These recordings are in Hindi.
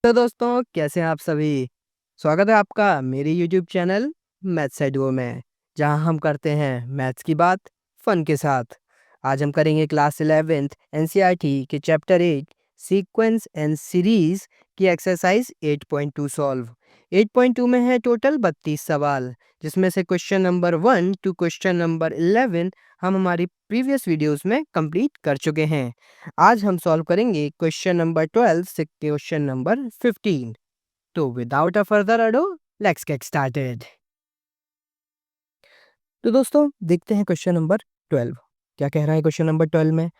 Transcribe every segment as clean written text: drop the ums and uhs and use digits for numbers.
तो दोस्तों कैसे हैं आप सभी? स्वागत है आपका मेरे यूट्यूब चैनल मैथ्स एट गो में, जहां हम करते हैं मैथ्स की बात फन के साथ। आज हम करेंगे क्लास 11th एनसीईआरटी के चैप्टर 8 सीक्वेंस एंड सीरीज की एक्सरसाइज 8.2 सॉल्व। 8.2 में है टोटल 32 सवाल, जिसमें से question number 1 to question number 11 हम हमारी प्रीवियस वीडियोस में कंप्लीट कर चुके हैं। आज हम सॉल्व करेंगे क्वेश्चन नंबर 12 से क्वेश्चन नंबर 15। तो without a further ado, let's get started. तो दोस्तों देखते हैं क्वेश्चन नंबर 12 क्या कह रहा है। क्वेश्चन नंबर 12 में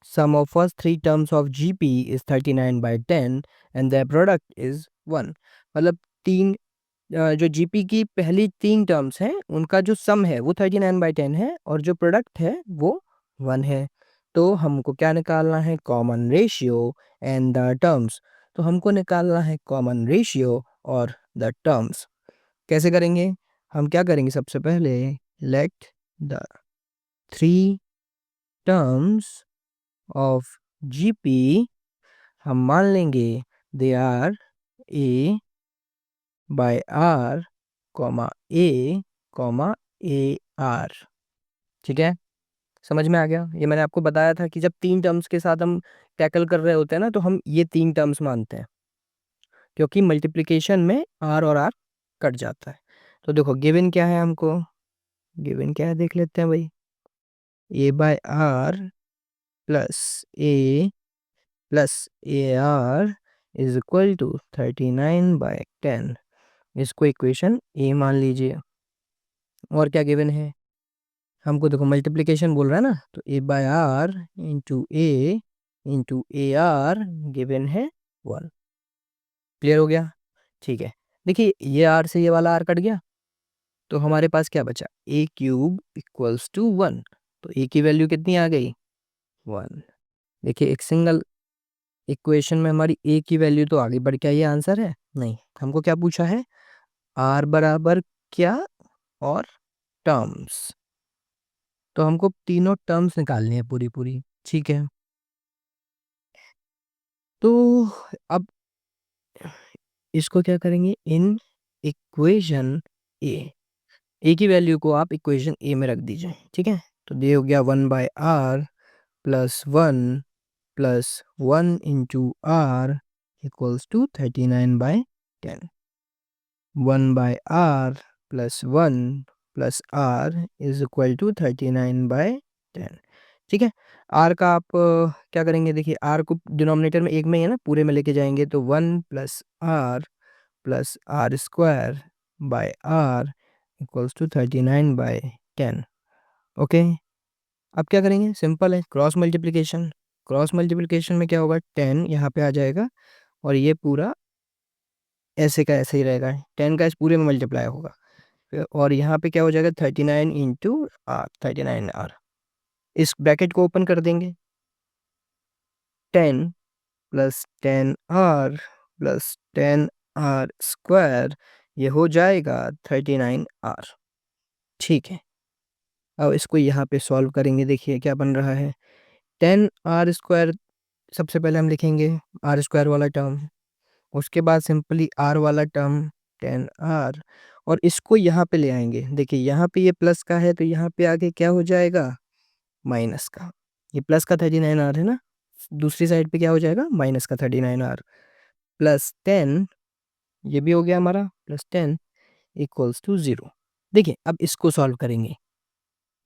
sum of first three terms of GP is 39/10 and the product is 1। मतलब तीन जो जीपी की पहली तीन टर्म्स हैं उनका जो सम है वो 39/10 है और जो प्रोडक्ट है वो 1 है। तो हमको क्या निकालना है? Common ratio and the terms. तो हमको निकालना है कॉमन रेशियो और द टर्म्स। कैसे करेंगे? हम क्या करेंगे? सबसे पहले let the three terms of GP हम मान लेंगे they are a by r comma a comma a r. ठीक है, समझ में आ गया? ये मैंने आपको बताया था कि जब तीन टर्म्स के साथ हम टैकल कर रहे होते हैं ना, तो हम ये तीन टर्म्स मानते हैं, क्योंकि मल्टीप्लिकेशन में आर और आर कट जाता है। तो देखो गिवन क्या है, हमको गिवन क्या है देख लेते हैं भाई। A by r plus a plus a r is equal to 39/10। इसको इक्वेशन ए मान लीजिए। और क्या गिवन है हमको? देखो मल्टीप्लिकेशन बोल रहा है ना, तो a by r into a r given है 1। क्लियर हो गया? ठीक है, देखिए ये आर से ये वाला आर कट गया, तो हमारे पास क्या बचा? ए क्यूब इक्वल्स टू 1। तो ए की वैल्यू कितनी आ गई? 1। देखिए एक सिंगल इक्वेशन में हमारी ए की वैल्यू तो आगे बढ़, क्या ये आंसर है? नहीं, हमको क्या पूछा है? आर बराबर क्या और टर्म्स। तो हमको तीनों टर्म्स निकालनी है पूरी पूरी। ठीक है, तो अब इसको क्या करेंगे? इन इक्वेशन ए की वैल्यू को आप इक्वेशन ए में रख दीजिए। ठीक है, तो ये हो गया 1/r plus 1 into r equals to 39/10। 1/r plus 1 plus r is equal to 39/10। ठीक है, आर का आप क्या करेंगे? देखिए आर को डिनोमिनेटर में एक में ही है ना, पूरे में लेके जाएंगे, तो 1 plus r square by r equals to 39/10। Okay, अब क्या करेंगे? सिंपल है, क्रॉस मल्टीप्लिकेशन। क्रॉस मल्टीप्लिकेशन में क्या होगा? 10 यहाँ पे आ जाएगा और ये पूरा ऐसे का ऐसे ही रहेगा, 10 का इस पूरे में मल्टीप्लाई होगा। और यहाँ पे क्या हो जाएगा? 39 इंटू आर, 39r। इस ब्रैकेट को ओपन कर देंगे, 10 plus 10r plus 10r square, ये हो जाएगा 39r। ठीक है, अब इसको यहाँ पे सॉल्व करेंगे। देखिए क्या बन रहा है? 10r स्क्वायर सबसे पहले हम लिखेंगे, आर स्क्वायर वाला टर्म, उसके बाद सिंपली आर वाला टर्म 10r, और इसको यहाँ पे ले आएंगे। देखिए यहाँ पे ये प्लस का है, तो यहाँ पे आगे क्या हो जाएगा? माइनस का। ये प्लस का 39r है ना, दूसरी साइड पे क्या हो जाएगा? माइनस का 39r प्लस 10, ये भी हो गया हमारा प्लस 10 इक्वल्स टू 0। देखिए अब इसको सॉल्व करेंगे।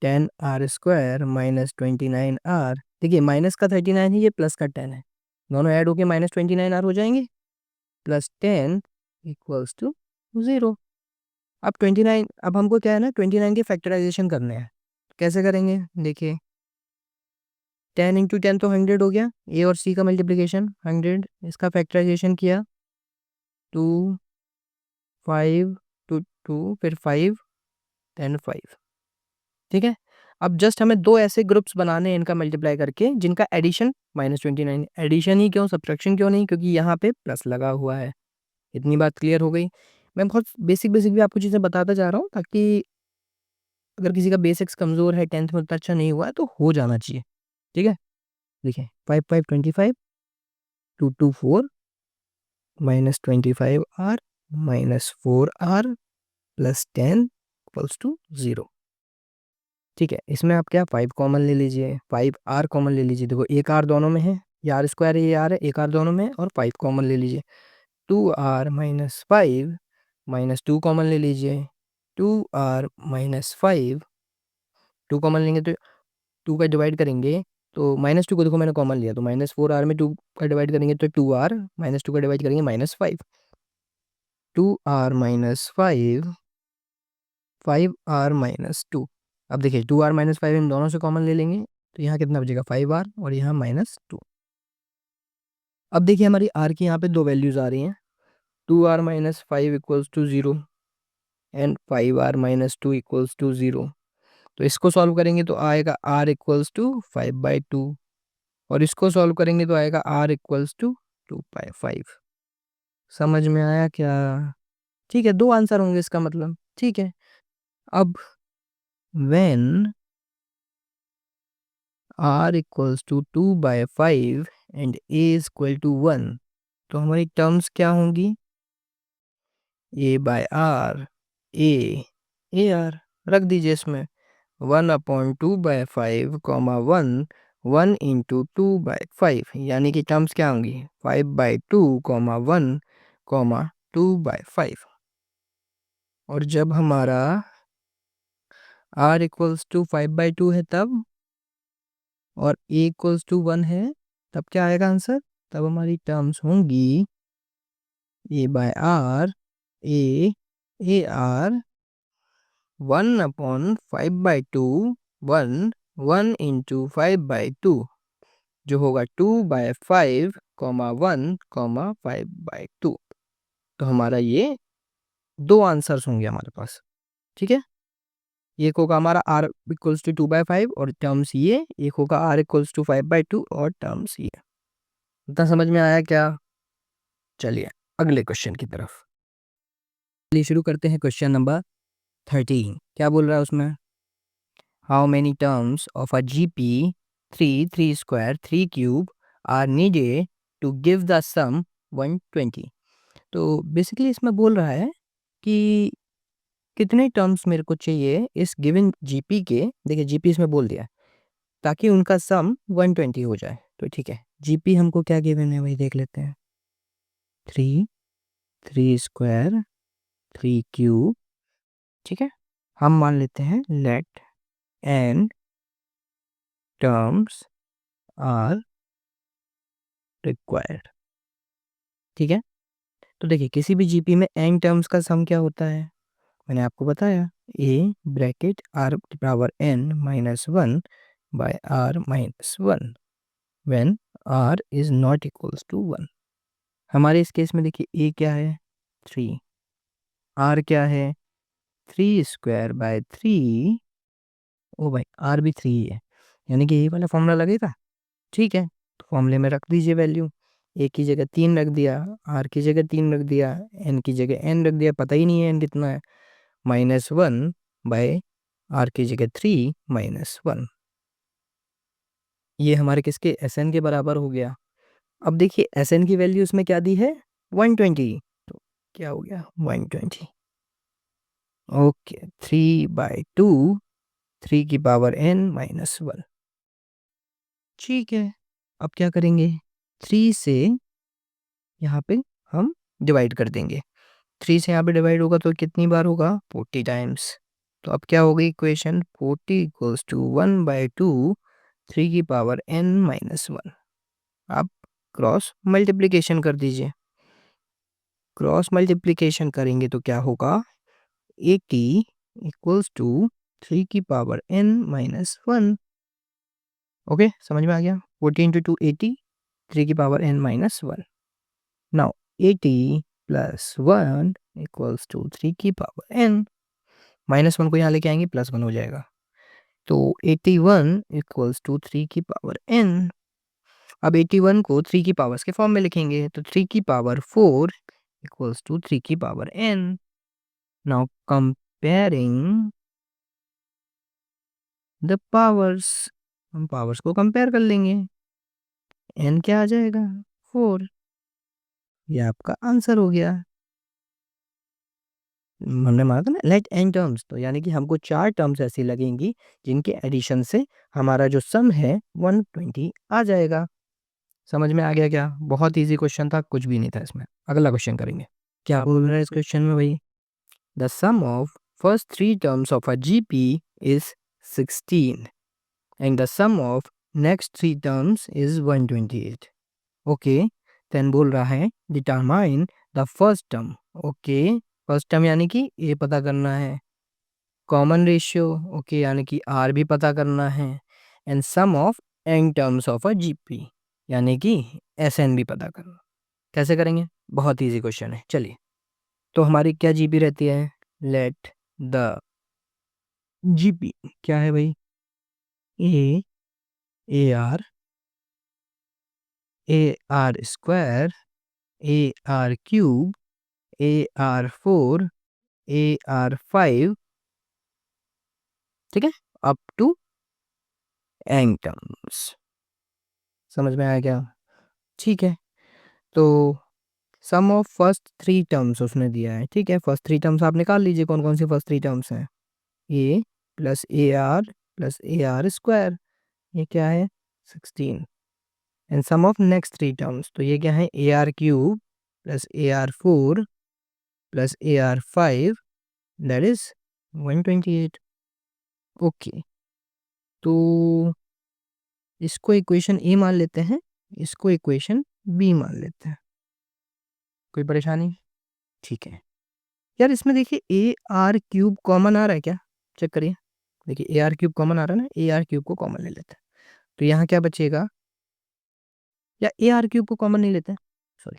10r स्क्वायर माइनस 29r, देखिए माइनस का 39 है, ये प्लस का 10 है, दोनों ऐड होके माइनस 29r हो जाएंगे, प्लस 10 इक्वल्स टू 0। अब 29, अब हमको क्या है ना, 29 के फैक्टराइजेशन करने हैं। कैसे करेंगे? देखिए 10 इंटू 10 तो 100 हो गया, ए और सी का मल्टीप्लिकेशन 100, इसका फैक्टराइजेशन किया 2 5 टू 2 फिर 5 10 5। ठीक है, अब जस्ट हमें दो ऐसे ग्रुप्स बनाने हैं इनका मल्टीप्लाई करके, जिनका एडिशन -29। एडिशन ही क्यों, सब्ट्रैक्शन क्यों नहीं? क्योंकि यहाँ पे प्लस लगा हुआ है। इतनी बात क्लियर हो गई। मैं बहुत बेसिक बेसिक भी आपको चीज़ें बताता जा रहा हूँ, ताकि अगर किसी का बेसिक्स कमज़ोर है, 10th में उतना अच्छा नहीं हुआ है, तो हो जाना चाहिए। ठीक है, देखिए 5 5 25, 2 2 4, minus 25r minus 4r plus 10 equals to 0। ठीक है, इसमें आप क्या 5 कॉमन ले लीजिए, 5r कॉमन ले लीजिए। देखो एक r दोनों में है, ये आर स्क्वायर है, ये r है, एक r दोनों में है, और 5 कॉमन ले लीजिए। 2r माइनस 5 माइनस 2 कॉमन ले लीजिए। 2r माइनस 5, 2 कॉमन लेंगे तो 2 का डिवाइड करेंगे तो माइनस 2 को देखो मैंने कॉमन लिया, तो माइनस 4r में 2 का डिवाइड करेंगे तो 2r, माइनस 2 का डिवाइड करेंगे minus 5। 2r minus 5, 5r minus 2। अब देखिए 2r माइनस 5 इन दोनों से कॉमन ले लेंगे तो यहाँ कितना बचेगा 5r, और यहाँ माइनस 2। अब देखिए हमारी r की यहाँ पे दो वैल्यूज आ रही हैं, 2r minus 5 equals to 0 and 5r minus 2 equals to 0। तो इसको सॉल्व करेंगे तो आएगा r इक्वल्स टू 5/2, और इसको सॉल्व करेंगे तो आएगा r इक्वल्स टू 2/5। समझ में आया क्या? ठीक है, दो आंसर होंगे इसका मतलब। ठीक है, अब when r equals to 2/5 and a is equal to 1, तो हमारी टर्म्स क्या होंगी? a/r, a r रख दीजिए इसमें। 1/2/5 कॉमा 1, 1 इंटू 2/5, यानी कि टर्म्स क्या होंगी 5/2 कॉमा 1 कॉमा 2/5। और जब हमारा r इक्वल्स टू 5/2 है तब, और a इक्वल्स टू 1 है, तब क्या आएगा आंसर? तब हमारी टर्म्स होंगी a/r, a r 1/5/2, 1, 1 इंटू 5/2, जो होगा 2/5 कॉमा 1 कॉमा 5/2। तो हमारा ये दो आंसर्स होंगे हमारे पास। ठीक है, एक होगा हमारा r इक्वल्स टू 2/5 और टर्म्स ये, एक होगा r इक्वल्स टू 5/2 और टर्म्स ये। इतना समझ में आया क्या? चलिए अगले क्वेश्चन की तरफ चलिए शुरू करते हैं। क्वेश्चन नंबर 13 क्या बोल रहा है उसमें? How many terms of a GP 3, 3 square 3 cube are needed to give the sum 120। तो बेसिकली इसमें बोल रहा है कि कितने टर्म्स मेरे को चाहिए इस गिवन जीपी के। देखिए जीपी इसमें बोल दिया ताकि उनका सम 120 हो जाए। तो ठीक है, जीपी हमको क्या गिवन है वही देख लेते हैं। 3, 3 स्क्वायर 3 क्यूब। ठीक है, हम मान लेते हैं let n terms are required. ठीक है, तो देखिए किसी भी जीपी में एन टर्म्स का सम क्या होता है, मैंने आपको बताया a bracket r power n minus 1 by r minus 1 when r is not equals to 1। हमारे इस केस में देखिए ए क्या है 3, आर क्या है 3 स्क्वायर बाय 3। ओ भाई आर भी 3 है, यानी कि ये वाला फॉर्मूला लगेगा। ठीक है, तो फॉर्मूले में रख दीजिए वैल्यू। ए की जगह 3 रख दिया, आर की जगह 3 रख दिया, एन की जगह एन रख दिया, पता ही नहीं है एन कितना है, -1 बाय आर की जगह 3 -1। ये हमारे किसके एस एन के बराबर हो गया। अब देखिए एस एन की वैल्यू इसमें क्या दी है 120, तो क्या हो गया 120। ओके 3/2, 3 की पावर n -1। ठीक है, अब क्या करेंगे 3 से यहाँ पे हम डिवाइड कर देंगे। 3 से यहाँ पे डिवाइड होगा तो कितनी बार होगा 40 टाइम्स। तो अब क्या होगी इक्वेशन 40 इक्वल्स टू 1/2 3 की पावर n -1। आप क्रॉस मल्टीप्लिकेशन कर दीजिए। क्रॉस मल्टीप्लिकेशन करेंगे तो क्या होगा 80 इक्वल्स टू 3 की पावर n -1। ओके समझ में आ गया। 40 इंटू 2 80, 3 की power n -1। Now 80 plus 1 equals to 3 की पावर n। -1 को यहाँ लेके आएंगे +1 हो जाएगा, तो 81 इक्वल्स टू 3 की पावर n। अब 81 को 3 की पावर्स के फॉर्म में लिखेंगे तो 3 की पावर 4 इक्वल्स टू 3 की power n। Now comparing the powers, हम पावर्स को कंपेयर कर लेंगे। n क्या आ जाएगा 4, ये आपका आंसर हो गया। हमने माना था ना लेट एन टर्म्स, तो यानी कि हमको 4 टर्म्स ऐसी लगेंगी जिनके एडिशन से हमारा जो सम है 120 आ जाएगा। समझ में आ गया क्या? बहुत ईज़ी क्वेश्चन था, कुछ भी नहीं था इसमें। अगला क्वेश्चन करेंगे। क्या बोल रहा है इस क्वेश्चन में भाई? The sum of first 3 terms of a GP is 16 and the sum of next 3 terms is 128. Okay, then बोल रहा है determine the first term. Okay, first term यानी कि ए पता करना है, कॉमन रेशियो ओके यानी कि आर भी पता करना है, and sum of n terms of a GP यानी कि एस एन भी पता करना। कैसे करेंगे? बहुत इजी क्वेश्चन है, चलिए। तो हमारी क्या जीपी रहती है? लेट द जीपी क्या है भाई? A a r square, a r cube, a r 4, a r 5, ठीक है, अप टू एन टर्म्स। समझ में आया क्या? ठीक है, तो सम ऑफ फर्स्ट 3 टर्म्स उसने दिया है, ठीक है। फर्स्ट 3 टर्म्स आप निकाल लीजिए, कौन कौन सी फर्स्ट 3 टर्म्स हैं? A plus a r square, ये क्या है? 16। And sum of next 3 terms, तो ये क्या है? A r cube plus a r 4 plus a r 5, that is 128। Okay, तो इसको इक्वेशन ए मान लेते हैं, इसको इक्वेशन बी मान लेते हैं। कोई परेशानी? ठीक है यार, इसमें देखिए ए आर क्यूब कॉमन आ रहा है क्या? चेक करिए, देखिए ए आर क्यूब कॉमन आ रहा है ना, ए आर क्यूब को कॉमन ले लेते हैं, तो यहाँ क्या बचेगा? या ए आर क्यूब को कॉमन नहीं लेते हैं, सॉरी,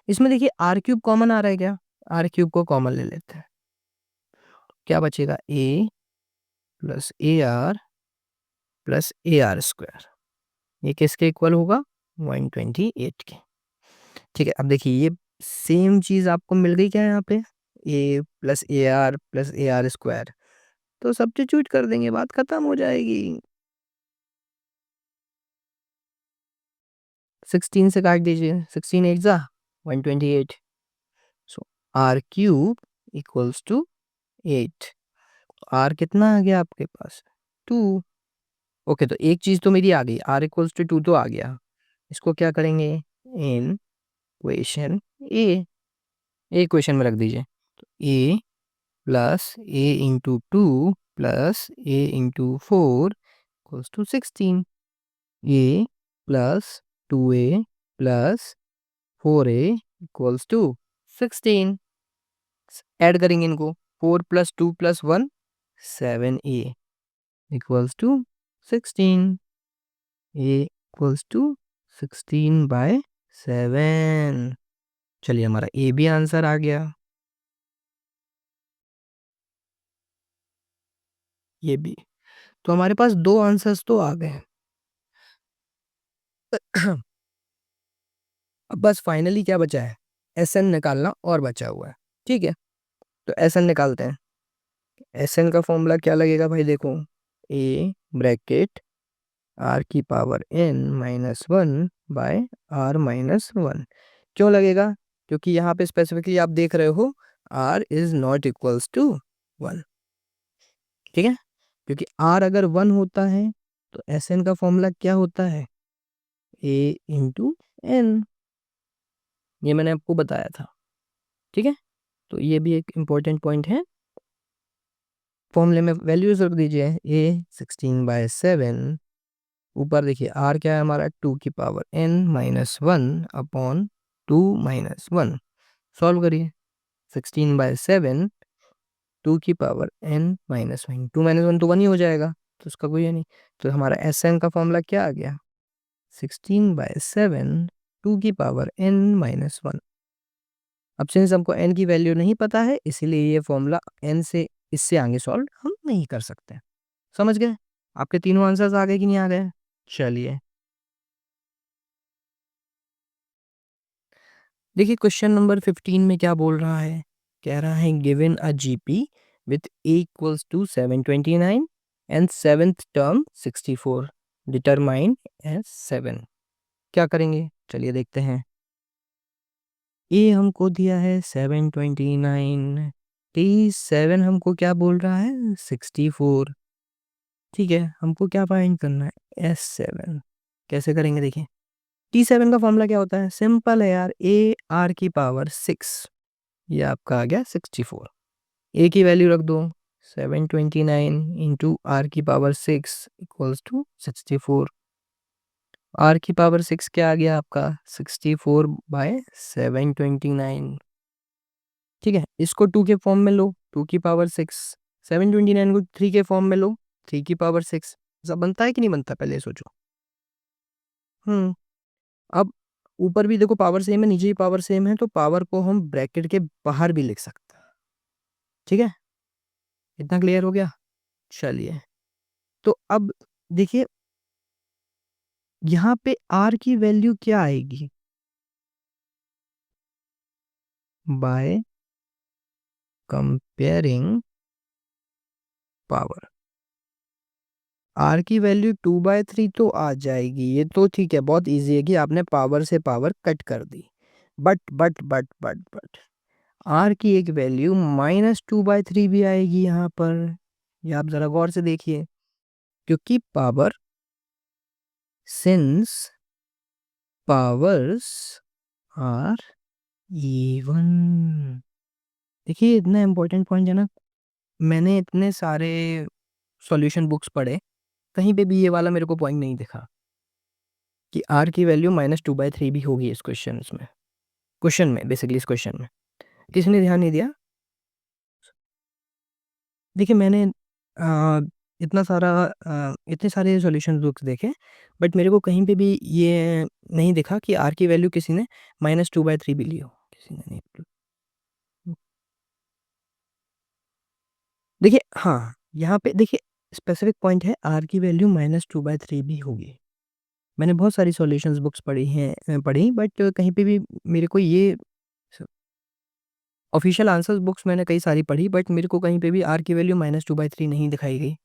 इसमें देखिए आर क्यूब कॉमन आ रहा है क्या? आर क्यूब को कॉमन ले लेते हैं, क्या बचेगा? ए प्लस ए आर स्क्वायर, ये किसके इक्वल होगा? 128 के। ठीक है, अब देखिए ये सेम चीज़ आपको मिल गई क्या यहाँ पे? प्लस ए आर स्क्वायर, तो सब्स्टिट्यूट कर देंगे, बात खत्म हो जाएगी। 16 से काट दीजिए, 16 एट जा 128, so r cube equals to 8। R कितना आ गया आपके पास? 2। ओके, तो एक चीज़ तो मेरी आ गई, आर इक्वल्स टू 2 तो आ गया। इसको क्या करेंगे? इन क्वेश्चन ए क्वेश्चन में रख दीजिए, तो a plus a into 2 plus a into 4 equals to 16। A plus 2a plus 4a equals to 16। Add करेंगे इनको, 4 plus 2 plus 1 7a equals to 16। a equals to 16/7। चलिए, हमारा ए भी आंसर आ गया, ये भी। तो हमारे पास 2 आंसर्स तो आ गए हैं। अब बस फाइनली क्या बचा है? एस एन निकालना और बचा हुआ है, ठीक है। तो एस एन निकालते हैं। एस एन का फॉर्मूला क्या लगेगा भाई? देखो, ए ब्रैकेट आर की power n minus 1 by r minus 1। क्यों लगेगा? क्योंकि यहाँ पे स्पेसिफिकली आप देख रहे हो r is not equals to 1, ठीक है। क्योंकि आर अगर 1 होता है तो एस एन का फॉर्मूला क्या होता है? ए इंटू एन, ये मैंने आपको बताया था, ठीक है। तो ये भी एक इम्पोर्टेंट पॉइंट है। फॉर्मूले में वैल्यूज रख दीजिए, ए 16/7, ऊपर देखिए आर क्या है हमारा? 2 की power n minus 1 upon 2 minus 1। Solve करिए, 16/7 2 की पावर n माइनस 1, 2 माइनस 1 तो 1 ही हो जाएगा, तो उसका कोई है नहीं। तो हमारा एस एन का फॉर्मूला क्या आ गया? 16/7 2 की पावर n माइनस 1। अब सिंस हमको n की वैल्यू नहीं पता है, इसीलिए ये फॉर्मूला n से इससे आगे सॉल्व हम नहीं कर सकते। समझ गए? आपके तीनों आंसर्स आ गए कि नहीं आ गए? चलिए, देखिए क्वेश्चन नंबर 15 में क्या बोल रहा है? कह रहा है given a GP with a equals to 729 and seventh term 64, determine S 7। क्या करेंगे? चलिए देखते हैं। ए हमको दिया है 729, T7 हमको क्या बोल रहा है 64। ठीक है, हमको क्या फाइंड करना है S7। कैसे करेंगे देखिए, T7 का फॉर्मूला क्या होता है, सिंपल है यार, ए आर की पावर 6, ये आपका आ गया 64। ए की वैल्यू रख दो, 729 इंटू आर की पावर 6 इक्वल्स टू 64। आर की पावर 6 क्या आ गया आपका 64/729। ठीक है, इसको 2 के फॉर्म में लो, 2 की पावर 6, 729 को 3 के फॉर्म में लो, 3 की पावर 6। सब बनता है कि नहीं बनता, पहले सोचो। हम्म अब ऊपर भी देखो पावर सेम है, नीचे भी पावर सेम है, तो पावर को हम ब्रैकेट के बाहर भी लिख सकते हैं। ठीक है, इतना क्लियर हो गया। चलिए, तो अब देखिए यहाँ पे आर की वैल्यू क्या आएगी, बाय कंपेयरिंग पावर। आर की वैल्यू 2/3 तो आ जाएगी, ये तो ठीक है, बहुत इजी है कि आपने पावर से पावर कट कर दी। बट आर की एक वैल्यू -2/3 भी आएगी यहाँ पर, ये आप जरा गौर से देखिए, क्योंकि power, since powers are even. देखिए इतना इंपॉर्टेंट पॉइंट है ना, मैंने इतने सारे सॉल्यूशन बुक्स पढ़े, कहीं पे भी ये वाला मेरे को पॉइंट नहीं दिखा कि आर की वैल्यू -2/3 भी होगी इस क्वेश्चन में बेसिकली इस क्वेश्चन में किसने ध्यान नहीं दिया। देखिए मैंने आ, इतने सारे सॉल्यूशन बुक्स देखे, बट मेरे को कहीं पे भी ये नहीं दिखा कि आर की वैल्यू किसी ने -2/3 भी ली हो, किसी ने नहीं। देखिए हाँ, यहाँ पे देखिए स्पेसिफिक पॉइंट है, आर की वैल्यू -2/3 भी होगी। मैंने बहुत सारी सॉल्यूशंस बुक्स पढ़ी हैं, पढ़ी, बट कहीं पे भी मेरे को ये ऑफिशियल आंसर्स बुक्स मैंने कई सारी पढ़ी, बट मेरे को कहीं पे भी आर की वैल्यू -2/3 नहीं दिखाई गई।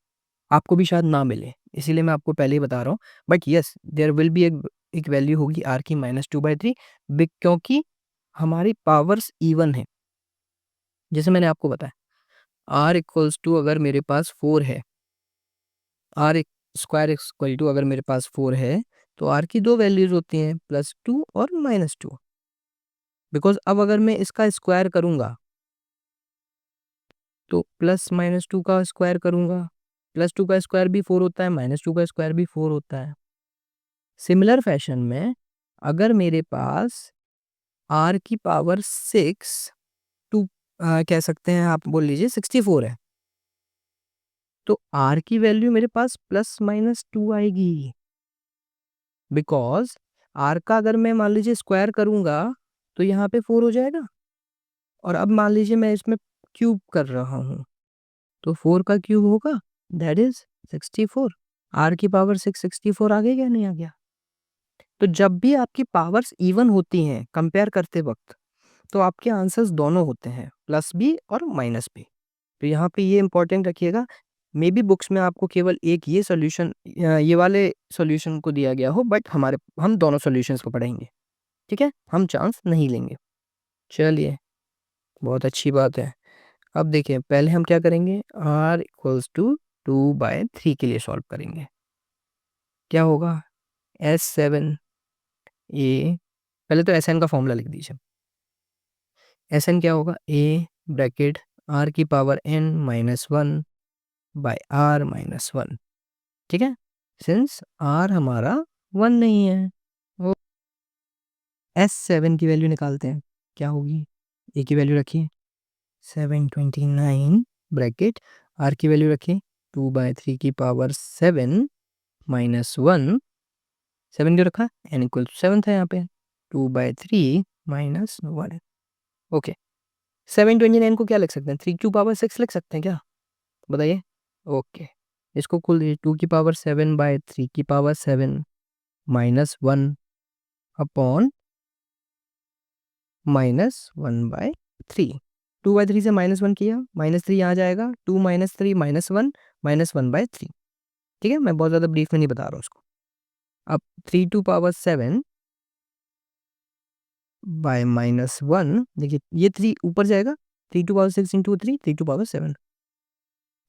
आपको भी शायद ना मिले, इसीलिए मैं आपको पहले ही बता रहा हूँ। But yes, there will be एक वैल्यू होगी आर की -2/3, क्योंकि हमारी पावर्स इवन है। जैसे मैंने आपको बताया, आर इक्वल्स टू अगर मेरे पास 4 है, आर स्क्वायर इक्वल टू अगर मेरे पास 4 है, तो आर की दो वैल्यूज होती हैं, +2 और -2। बिकॉज अब अगर मैं इसका स्क्वायर करूंगा, तो +-2 का स्क्वायर करूंगा, +2 का स्क्वायर भी 4 होता है, -2 का स्क्वायर भी 4 होता है। सिमिलर फैशन में अगर मेरे पास आर की पावर 6 टू कह सकते हैं, आप बोल लीजिए 64 है, तो आर की वैल्यू मेरे पास +-2 आएगी। बिकॉज आर का अगर मैं मान लीजिए स्क्वायर करूंगा, तो यहाँ पे 4 हो जाएगा, और अब मान लीजिए मैं इसमें क्यूब कर रहा हूँ, तो 4 का क्यूब होगा, दैट इज 64। आर की पावर 664 आ गई क्या, नहीं आ गया। तो जब भी आपकी पावर्स इवन होती हैं कंपेयर करते वक्त, तो आपके आंसर्स दोनों होते हैं, प्लस भी और माइनस भी। तो यहाँ पे ये इंपॉर्टेंट रखिएगा, मे बी बुक्स में आपको केवल एक ये सॉल्यूशन, ये वाले सॉल्यूशन को दिया गया हो, बट हम दोनों सॉल्यूशंस को पढ़ेंगे। ठीक है, हम चांस नहीं लेंगे। चलिए, बहुत अच्छी बात है। अब देखिए, पहले हम क्या करेंगे, आर इक्वल्स टू 2/3 के लिए सॉल्व करेंगे। क्या होगा, S7 ए, पहले तो SN का फॉर्मूला लिख दीजिए। SN क्या होगा, ए ब्रैकेट आर की पावर n-1/r-1। ठीक है, सिंस आर हमारा 1 नहीं है, वो S7 की वैल्यू निकालते हैं, क्या होगी, ए की वैल्यू रखिए 729 ब्रैकेट, आर की वैल्यू रखिए 2/3 की पावर 7 -1, 7 क्यों रखा, n इक्वल 7 था यहाँ पे, 2/3 -1। ओके, 729 को क्या लिख सकते हैं, 3 की पावर 6 लिख सकते हैं क्या, बताइए। ओके, इसको खोल दीजिए, 2 की पावर 7/3 की पावर 7 -1 अपॉन -1/3। 2/3 से -1 किया, -3 यहाँ जाएगा, 2 -3 -1 -1/3। ठीक है, मैं बहुत ज़्यादा ब्रीफ में नहीं बता रहा हूँ उसको। अब 3 टू पावर 7 बाय -1। देखिए ये 3 ऊपर जाएगा, 3 to power 6 into 3, 3 to power 7,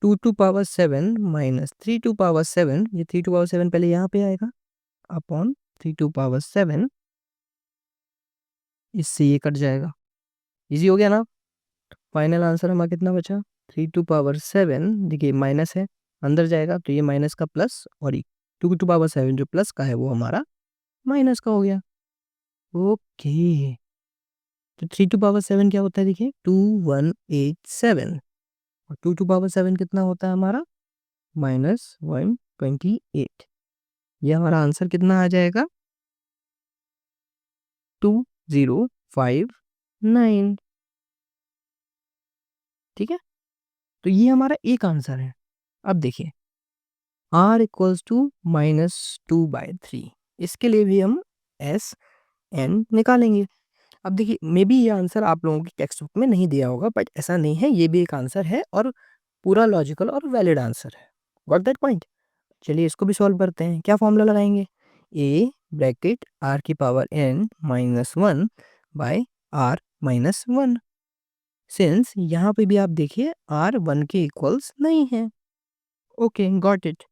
2 to power 7 minus 3 to power 7, ये 3 टू पावर 7 पहले यहाँ पे आएगा, अपॉन 3 टू पावर 7, इससे ये कट जाएगा। इजी हो गया ना। फाइनल आंसर हमारा कितना बचा, 3 टू पावर 7, देखिए माइनस है, अंदर जाएगा तो ये माइनस का प्लस, और 2 टू पावर 7 जो प्लस का है वो हमारा माइनस का हो गया। ओके, तो 3 टू पावर 7 क्या होता है, देखिए 2187, और 2 टू पावर 7 कितना होता है हमारा, -128। ये हमारा आंसर कितना आ जाएगा, 2059। ठीक है, तो ये हमारा एक आंसर है। अब देखिए r इक्वल्स टू -2/3, इसके लिए भी हम एस एन निकालेंगे। अब देखिए मे बी ये आंसर आप लोगों की टेक्स्ट बुक में नहीं दिया होगा, बट ऐसा नहीं है, ये भी एक आंसर है और पूरा लॉजिकल और वैलिड आंसर है। Got that point. चलिए इसको भी सॉल्व करते हैं। क्या फॉर्मूला लगाएंगे, a ब्रैकेट r की power n -1 by r -1, since यहाँ पे भी आप देखिए r 1 के इक्वल्स नहीं है। Okay got it.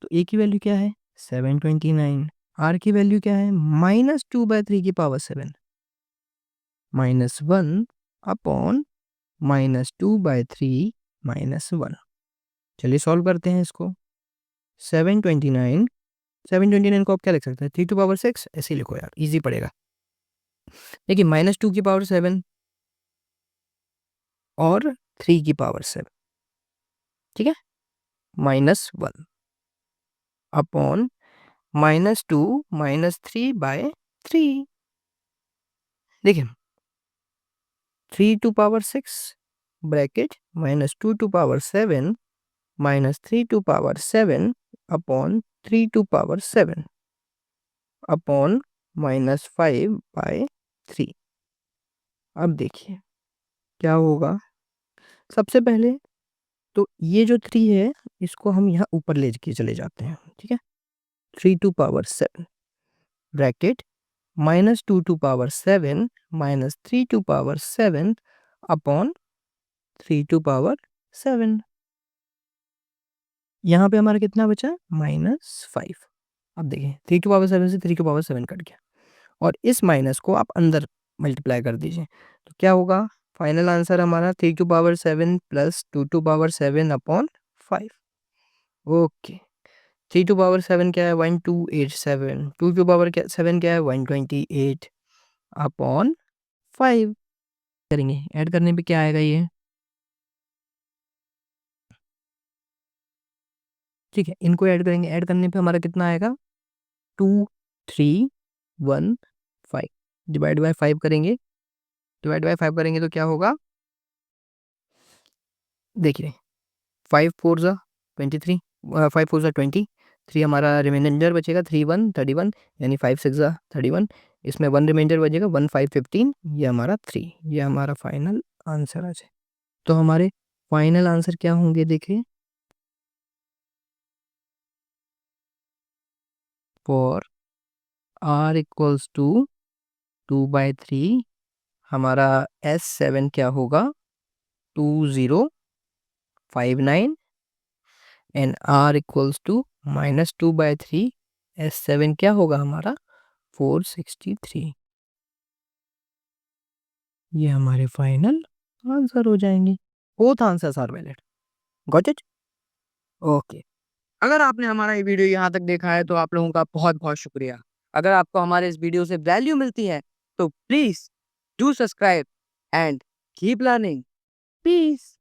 तो a की वैल्यू क्या है, 729, r की वैल्यू क्या है, -2/3 की पावर 7, -1 अपॉन -2/3 -1। चलिए सॉल्व करते हैं इसको। 729, 729 को आप क्या लिख सकते हैं, 3 टू पावर 6, ऐसे ही लिखो यार, इजी पड़ेगा। देखिए -2 की पावर 7 और 3 की पावर 7, ठीक है, -1 अपॉन -2 -3/3। देखिए 3 to power 6 bracket -2 to power 7 -3 to power 7 upon 3 to power 7 upon -5/3। अब देखिए क्या होगा, सबसे पहले तो ये जो 3 है इसको हम यहाँ ऊपर ले के चले जाते हैं, ठीक है, 3 to power 7 bracket -2 to power 7 -3 to power 7 upon 3 to power 7। यहाँ पे हमारा कितना बचा, -5। अब देखिए 3 टू पावर 7 से 3 टू पावर 7 कट गया, और इस माइनस को आप अंदर मल्टीप्लाई कर दीजिए, तो क्या होगा, फाइनल आंसर हमारा 3 to power 7 plus 2 to power 7 upon 5। Okay, 3 to power 7 क्या है, 1287, 2 टू पावर 7 क्या है, 128 अपॉन 5 करेंगे, ऐड करने पे क्या आएगा ये, ठीक है, इनको ऐड करेंगे, ऐड करने पे हमारा कितना आएगा, 2315, डिवाइड बाय 5 करेंगे, डिवाइड बाय 5 करेंगे तो क्या होगा, देखिए 5 4 ज़ा 23, 5 4 ज़ा 20, 3 हमारा रिमाइंडर बचेगा, 3 1 31, यानी 5 6 ज़ा 31, इसमें 1 रिमाइंडर बचेगा, 1 5 15, ये हमारा 3, ये हमारा फाइनल आंसर आ जाए। तो हमारे फाइनल आंसर क्या होंगे, देखिए फॉर r इक्वल्स टू 2/3, हमारा S7 क्या होगा, 2059, and r equals to -2/3, S7 क्या होगा हमारा, 463। ये हमारे फाइनल आंसर हो जाएंगे। Both answers are valid. Got it. Okay, अगर आपने हमारा ये वीडियो यहाँ तक देखा है तो आप लोगों का बहुत बहुत शुक्रिया। अगर आपको हमारे इस वीडियो से वैल्यू मिलती है तो please do subscribe and keep learning. Piece.